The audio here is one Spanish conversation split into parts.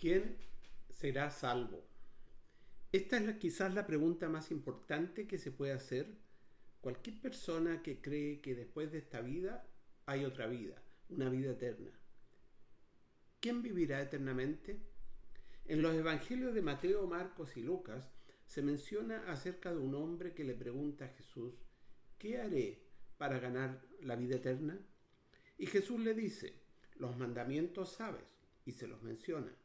¿Quién será salvo? Esta es quizás la pregunta más importante que se puede hacer cualquier persona que cree que después de esta vida hay otra vida, una vida eterna. ¿Quién vivirá eternamente? En los evangelios de Mateo, Marcos y Lucas se menciona acerca de un hombre que le pregunta a Jesús: ¿qué haré para ganar la vida eterna? Y Jesús le dice: los mandamientos sabes, y se los menciona.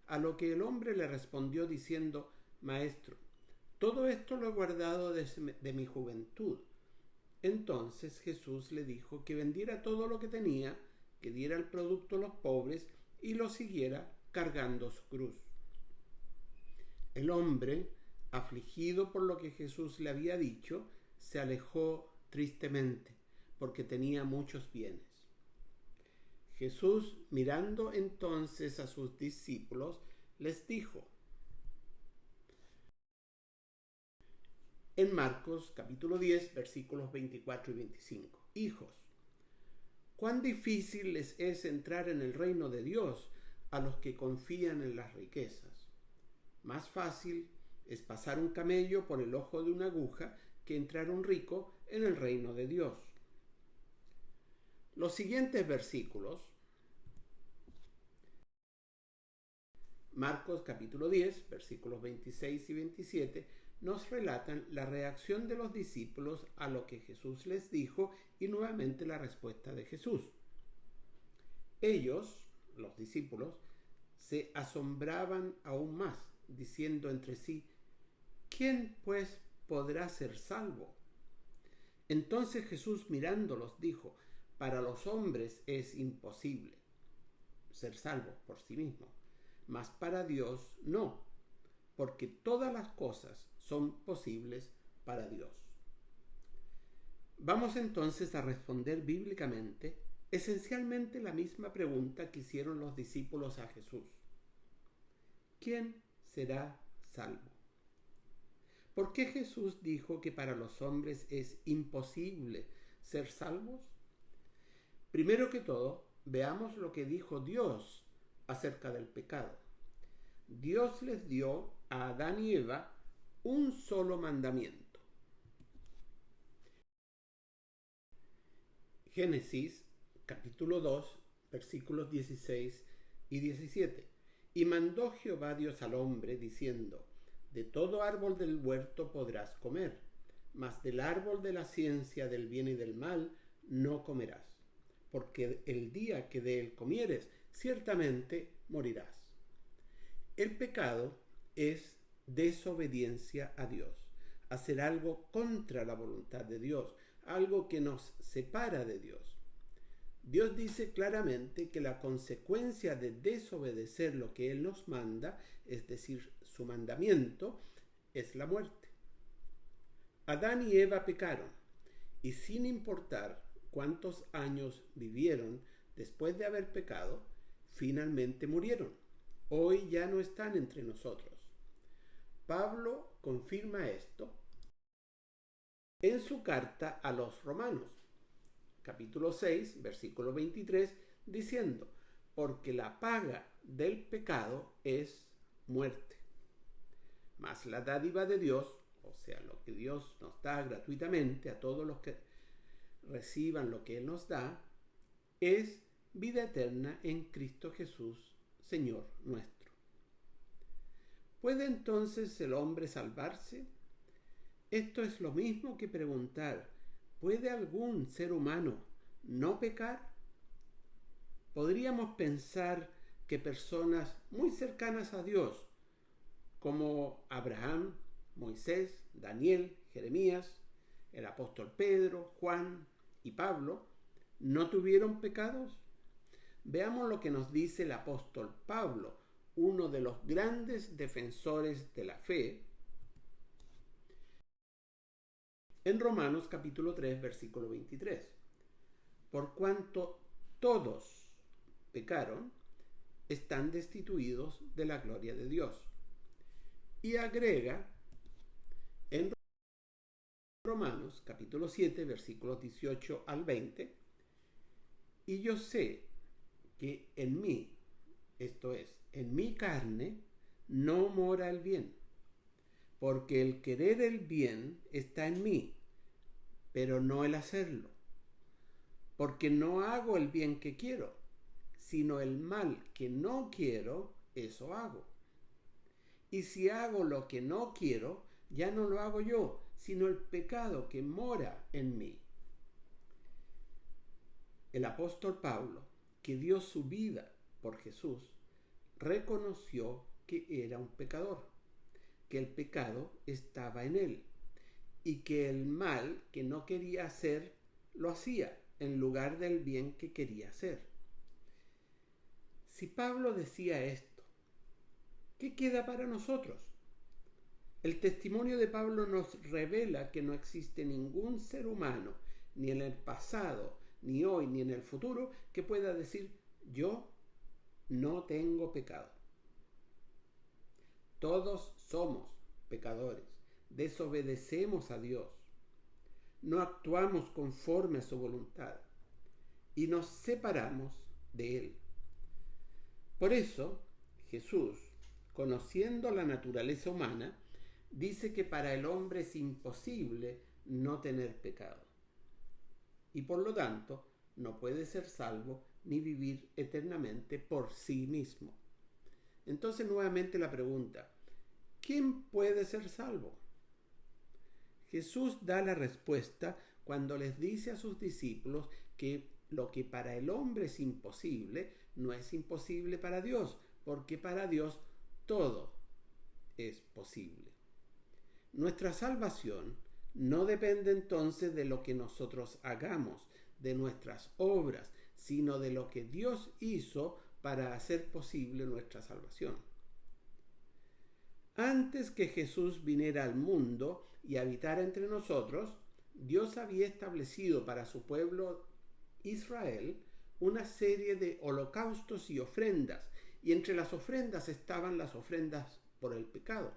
A lo que el hombre le respondió diciendo: Maestro, todo esto lo he guardado de mi juventud. Entonces Jesús le dijo que vendiera todo lo que tenía, que diera el producto a los pobres y lo siguiera cargando su cruz. El hombre, afligido por lo que Jesús le había dicho, se alejó tristemente, porque tenía muchos bienes. Jesús, mirando entonces a sus discípulos, les dijo, en Marcos capítulo 10, versículos 24 y 25: Hijos, cuán difícil les es entrar en el reino de Dios a los que confían en las riquezas. Más fácil es pasar un camello por el ojo de una aguja que entrar un rico en el reino de Dios. Los siguientes versículos, Marcos capítulo 10, versículos 26 y 27, nos relatan la reacción de los discípulos a lo que Jesús les dijo y nuevamente la respuesta de Jesús. Ellos, los discípulos, se asombraban aún más, diciendo entre sí: ¿quién pues podrá ser salvo? Entonces Jesús, mirándolos, dijo: para los hombres es imposible ser salvos por sí mismos, mas para Dios no, porque todas las cosas son posibles para Dios. Vamos entonces a responder bíblicamente esencialmente la misma pregunta que hicieron los discípulos a Jesús: ¿quién será salvo? ¿Por qué Jesús dijo que para los hombres es imposible ser salvos? Primero que todo, veamos lo que dijo Dios acerca del pecado. Dios les dio a Adán y Eva un solo mandamiento. Génesis capítulo 2, versículos 16 y 17. Y mandó Jehová Dios al hombre, diciendo: de todo árbol del huerto podrás comer, mas del árbol de la ciencia del bien y del mal no comerás, porque el día que de él comieres, ciertamente morirás. El pecado es desobediencia a Dios, hacer algo contra la voluntad de Dios, algo que nos separa de Dios. Dios dice claramente que la consecuencia de desobedecer lo que Él nos manda, es decir, su mandamiento, es la muerte. Adán y Eva pecaron, y sin importar cuántos años vivieron después de haber pecado, finalmente murieron. Hoy ya no están entre nosotros. Pablo confirma esto en su carta a los Romanos, capítulo 6, versículo 23, diciendo: porque la paga del pecado es muerte, mas la dádiva de Dios, o sea, lo que Dios nos da gratuitamente a todos los que reciban lo que Él nos da, es vida eterna en Cristo Jesús, Señor nuestro. ¿Puede entonces el hombre salvarse? Esto es lo mismo que preguntar: ¿puede algún ser humano no pecar? Podríamos pensar que personas muy cercanas a Dios, como Abraham, Moisés, Daniel, Jeremías, el apóstol Pedro, Juan y Pablo, ¿no tuvieron pecados? Veamos lo que nos dice el apóstol Pablo, uno de los grandes defensores de la fe, en Romanos capítulo 3, versículo 23. Por cuanto todos pecaron, están destituidos de la gloria de Dios. Y agrega en Romanos capítulo 7, versículos 18 al 20, y yo sé que en mí, esto es, en mi carne no mora el bien, porque el querer el bien está en mí, pero no el hacerlo, porque no hago el bien que quiero, sino el mal que no quiero, eso hago. Y si hago lo que no quiero, ya no lo hago yo, sino el pecado que mora en mí. El apóstol Pablo, que dio su vida por Jesús, reconoció que era un pecador, que el pecado estaba en él y que el mal que no quería hacer lo hacía en lugar del bien que quería hacer. Si Pablo decía esto, ¿qué queda para nosotros? El testimonio de Pablo nos revela que no existe ningún ser humano, ni en el pasado, ni hoy, ni en el futuro, que pueda decir: yo no tengo pecado. Todos somos pecadores, desobedecemos a Dios, no actuamos conforme a su voluntad y nos separamos de Él. Por eso, Jesús, conociendo la naturaleza humana, dice que para el hombre es imposible no tener pecado y por lo tanto no puede ser salvo ni vivir eternamente por sí mismo. Entonces nuevamente la pregunta: ¿quién puede ser salvo? Jesús da la respuesta cuando les dice a sus discípulos que lo que para el hombre es imposible, no es imposible para Dios, porque para Dios todo es posible. Nuestra salvación no depende entonces de lo que nosotros hagamos, de nuestras obras, sino de lo que Dios hizo para hacer posible nuestra salvación. Antes que Jesús viniera al mundo y habitara entre nosotros, Dios había establecido para su pueblo Israel una serie de holocaustos y ofrendas, y entre las ofrendas estaban las ofrendas por el pecado.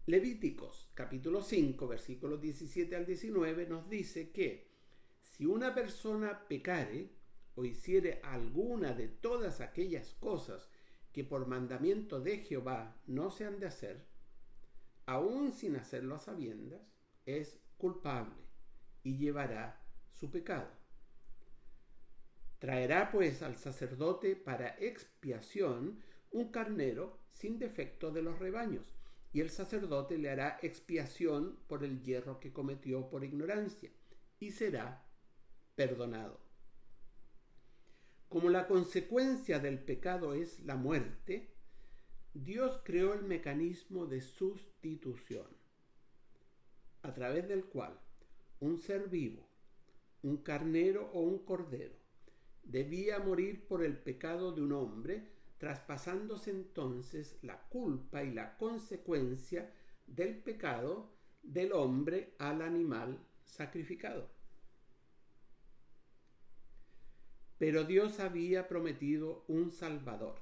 Levíticos capítulo 5 versículos 17 al 19 nos dice que si una persona pecare o hiciere alguna de todas aquellas cosas que por mandamiento de Jehová no se han de hacer, aun sin hacerlo a sabiendas, es culpable y llevará su pecado. Traerá pues al sacerdote para expiación un carnero sin defecto de los rebaños, y el sacerdote le hará expiación por el yerro que cometió por ignorancia, y será perdonado. Como la consecuencia del pecado es la muerte, Dios creó el mecanismo de sustitución, a través del cual un ser vivo, un carnero o un cordero, debía morir por el pecado de un hombre, traspasándose entonces la culpa y la consecuencia del pecado del hombre al animal sacrificado. Pero Dios había prometido un Salvador.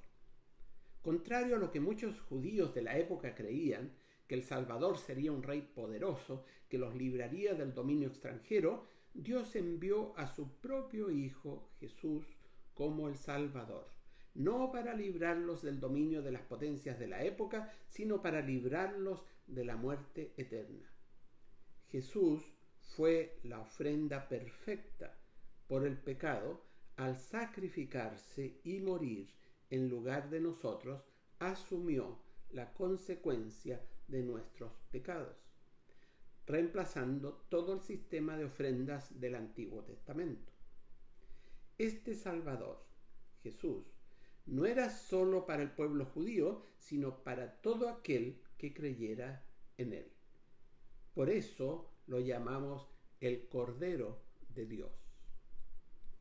Contrario a lo que muchos judíos de la época creían, que el Salvador sería un rey poderoso que los libraría del dominio extranjero, Dios envió a su propio Hijo Jesús como el Salvador, no para librarlos del dominio de las potencias de la época, sino para librarlos de la muerte eterna. Jesús fue la ofrenda perfecta por el pecado al sacrificarse y morir en lugar de nosotros, asumió la consecuencia de nuestros pecados, reemplazando todo el sistema de ofrendas del Antiguo Testamento. Este Salvador, Jesús, no era solo para el pueblo judío, sino para todo aquel que creyera en él. Por eso lo llamamos el Cordero de Dios.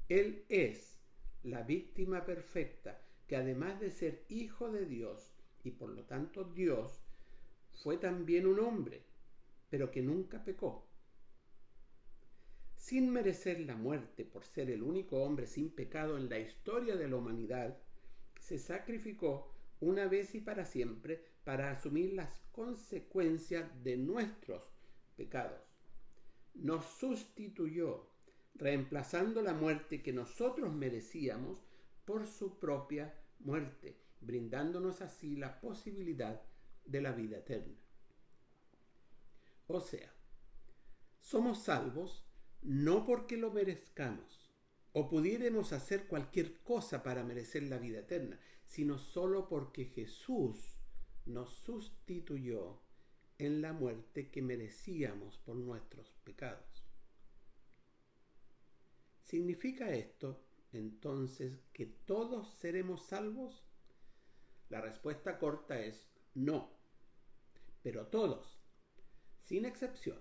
Él es la víctima perfecta, que además de ser hijo de Dios y por lo tanto Dios, fue también un hombre, pero que nunca pecó. Sin merecer la muerte por ser el único hombre sin pecado en la historia de la humanidad, se sacrificó una vez y para siempre para asumir las consecuencias de nuestros pecados. Nos sustituyó, reemplazando la muerte que nosotros merecíamos por su propia muerte, brindándonos así la posibilidad de la vida eterna. O sea, somos salvos no porque lo merezcamos o pudiéramos hacer cualquier cosa para merecer la vida eterna, sino solo porque Jesús nos sustituyó en la muerte que merecíamos por nuestros pecados. ¿Significa esto entonces que todos seremos salvos? La respuesta corta es no, pero todos, sin excepción,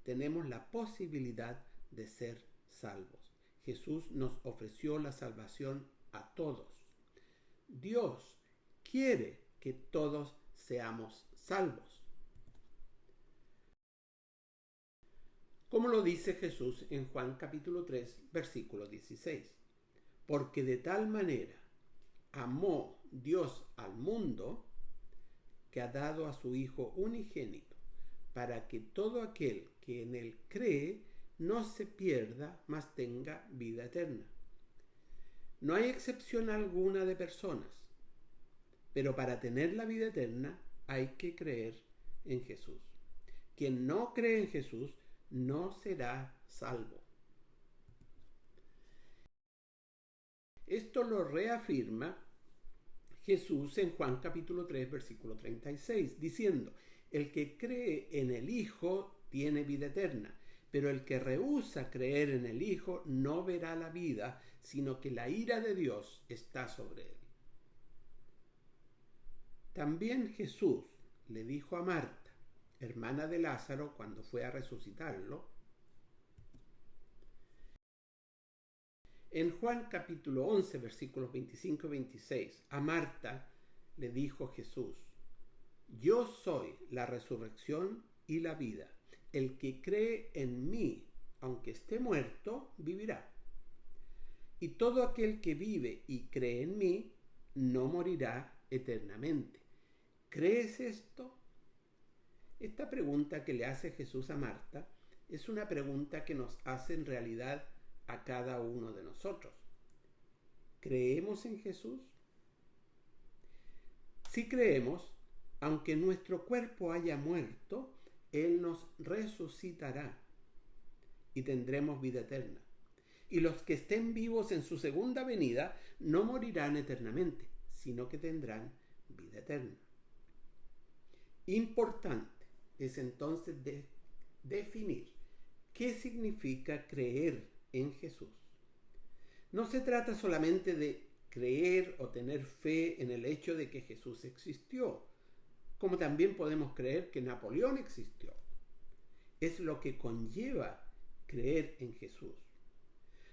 tenemos la posibilidad de ser salvos. Jesús nos ofreció la salvación a todos. Dios quiere que todos seamos salvos. Como lo dice Jesús en Juan capítulo 3, versículo 16. Porque de tal manera amó Dios al mundo que ha dado a su Hijo unigénito, para que todo aquel que en él cree no se pierda, mas tenga vida eterna. No hay excepción alguna de personas, pero para tener la vida eterna hay que creer en Jesús. Quien no cree en Jesús no será salvo. Esto lo reafirma Jesús en Juan capítulo 3, versículo 36, diciendo: el que cree en el Hijo tiene vida eterna, pero el que rehúsa creer en el Hijo no verá la vida, sino que la ira de Dios está sobre él. También Jesús le dijo a Marta, hermana de Lázaro, cuando fue a resucitarlo, en Juan capítulo 11, versículos 25 y 26, a Marta le dijo Jesús: yo soy la resurrección y la vida. El que cree en mí, aunque esté muerto, vivirá. Y todo aquel que vive y cree en mí, no morirá eternamente. ¿Crees esto? Esta pregunta que le hace Jesús a Marta es una pregunta que nos hace en realidad a cada uno de nosotros. ¿Creemos en Jesús? Si creemos, aunque nuestro cuerpo haya muerto, Él nos resucitará y tendremos vida eterna. Y los que estén vivos en su segunda venida no morirán eternamente, sino que tendrán vida eterna. Importante es entonces definir qué significa creer en Jesús. No se trata solamente de creer o tener fe en el hecho de que Jesús existió, como también podemos creer que Napoleón existió. Es lo que conlleva creer en Jesús.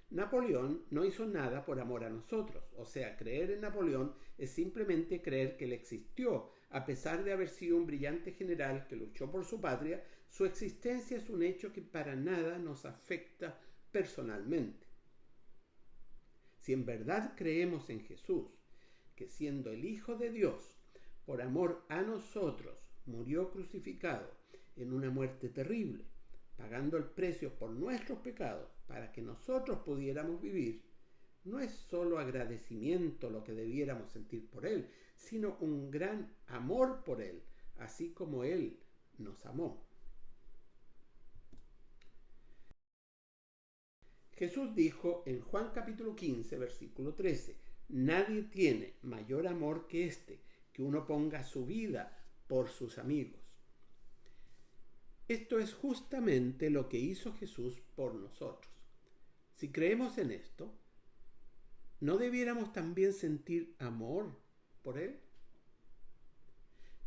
Napoleón no hizo nada por amor a nosotros, o sea, creer en Napoleón es simplemente creer que él existió. A pesar de haber sido un brillante general que luchó por su patria, su existencia es un hecho que para nada nos afecta personalmente. Si en verdad creemos en Jesús, que siendo el Hijo de Dios, por amor a nosotros, murió crucificado en una muerte terrible, pagando el precio por nuestros pecados para que nosotros pudiéramos vivir, no es solo agradecimiento lo que debiéramos sentir por Él, sino un gran amor por Él, así como Él nos amó. Jesús dijo en Juan capítulo 15, versículo 13, nadie tiene mayor amor que este, que uno ponga su vida por sus amigos. Esto es justamente lo que hizo Jesús por nosotros. Si creemos en esto, ¿no debiéramos también sentir amor por Él?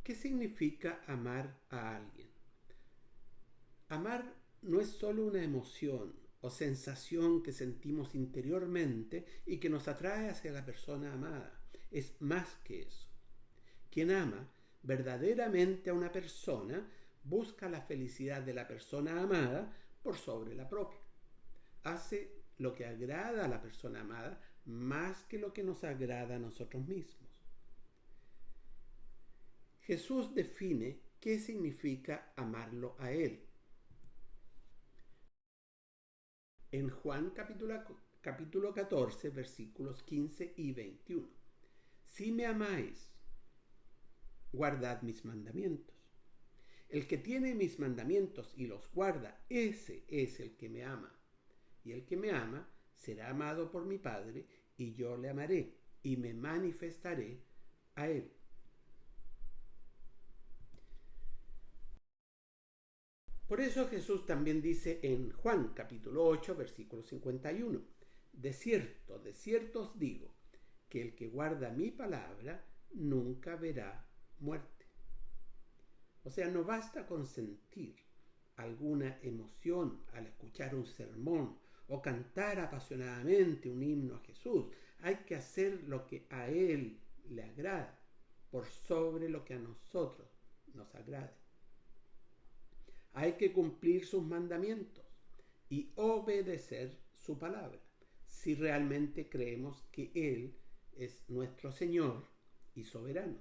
¿Qué significa amar a alguien? Amar no es solo una emoción o sensación que sentimos interiormente y que nos atrae hacia la persona amada. Es más que eso. Quien ama verdaderamente a una persona busca la felicidad de la persona amada por sobre la propia. Hace lo que agrada a la persona amada más que lo que nos agrada a nosotros mismos. Jesús define qué significa amarlo a Él. en Juan capítulo 14, versículos 15 y 21. Si me amáis, guardad mis mandamientos. El que tiene mis mandamientos y los guarda, ese es el que me ama. Y el que me ama será amado por mi Padre, y yo le amaré y me manifestaré a él. Por eso Jesús también dice en Juan capítulo 8, versículo 51, de cierto os digo, que el que guarda mi palabra nunca verá muerte. O sea, no basta con sentir alguna emoción al escuchar un sermón o cantar apasionadamente un himno a Jesús. Hay que hacer lo que a Él le agrada, por sobre lo que a nosotros nos agrade. Hay que cumplir sus mandamientos y obedecer su palabra, si realmente creemos que Él es nuestro Señor y soberano.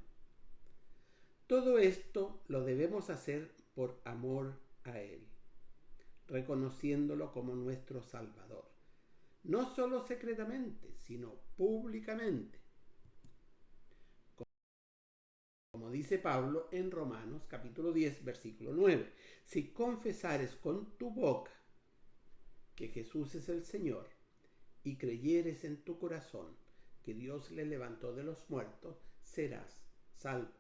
Todo esto lo debemos hacer por amor a Él, reconociéndolo como nuestro Salvador, no solo secretamente, sino públicamente, como dice Pablo en Romanos capítulo 10, versículo 9. Si confesares con tu boca que Jesús es el Señor y creyeres en tu corazón que Dios le levantó de los muertos, serás salvo.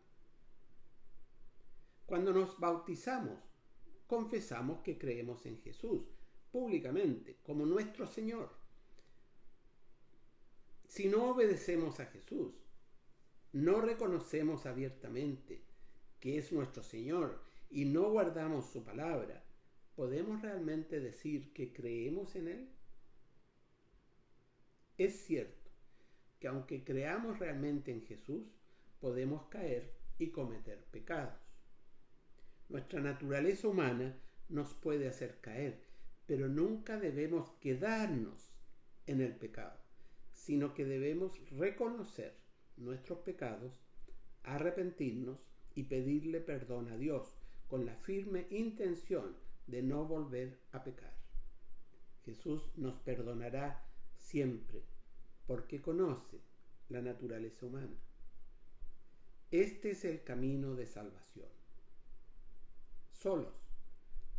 Cuando nos bautizamos, confesamos que creemos en Jesús públicamente como nuestro Señor. Si no obedecemos a Jesús, no reconocemos abiertamente que es nuestro Señor y no guardamos su palabra, ¿podemos realmente decir que creemos en Él? Es cierto que aunque creamos realmente en Jesús, podemos caer y cometer pecados. Nuestra naturaleza humana nos puede hacer caer, pero nunca debemos quedarnos en el pecado, sino que debemos reconocer nuestros pecados, arrepentirnos y pedirle perdón a Dios con la firme intención de no volver a pecar. Jesús nos perdonará siempre porque conoce la naturaleza humana. Este es el camino de salvación. Solos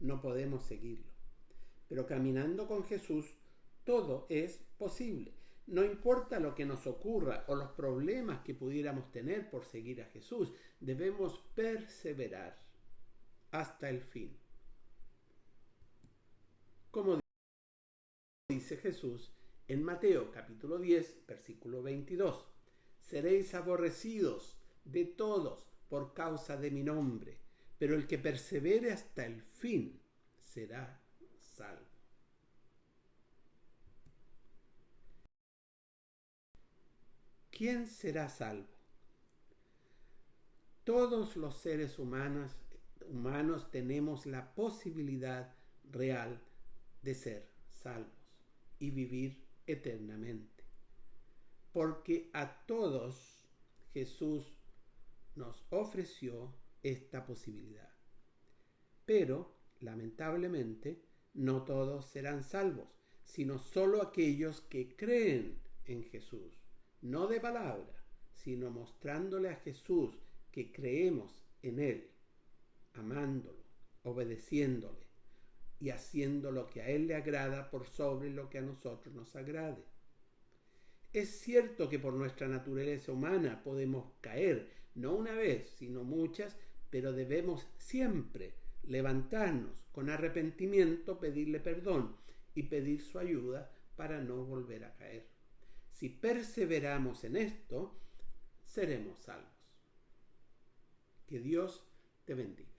no podemos seguirlo, pero caminando con Jesús todo es posible. No importa lo que nos ocurra o los problemas que pudiéramos tener por seguir a Jesús, debemos perseverar hasta el fin. Como dice Jesús en Mateo capítulo 10, versículo 22, seréis aborrecidos de todos por causa de mi nombre, pero el que persevere hasta el fin será salvo. ¿Quién será salvo? Todos los seres humanos tenemos la posibilidad real de ser salvos y vivir eternamente, porque a todos Jesús nos ofreció esta posibilidad. Pero, lamentablemente, no todos serán salvos, sino solo aquellos que creen en Jesús, no de palabra, sino mostrándole a Jesús que creemos en Él, amándolo, obedeciéndole y haciendo lo que a Él le agrada por sobre lo que a nosotros nos agrade. Es cierto que por nuestra naturaleza humana podemos caer, no una vez, sino muchas, pero debemos siempre levantarnos con arrepentimiento, pedirle perdón y pedir su ayuda para no volver a caer. Si perseveramos en esto, seremos salvos. Que Dios te bendiga.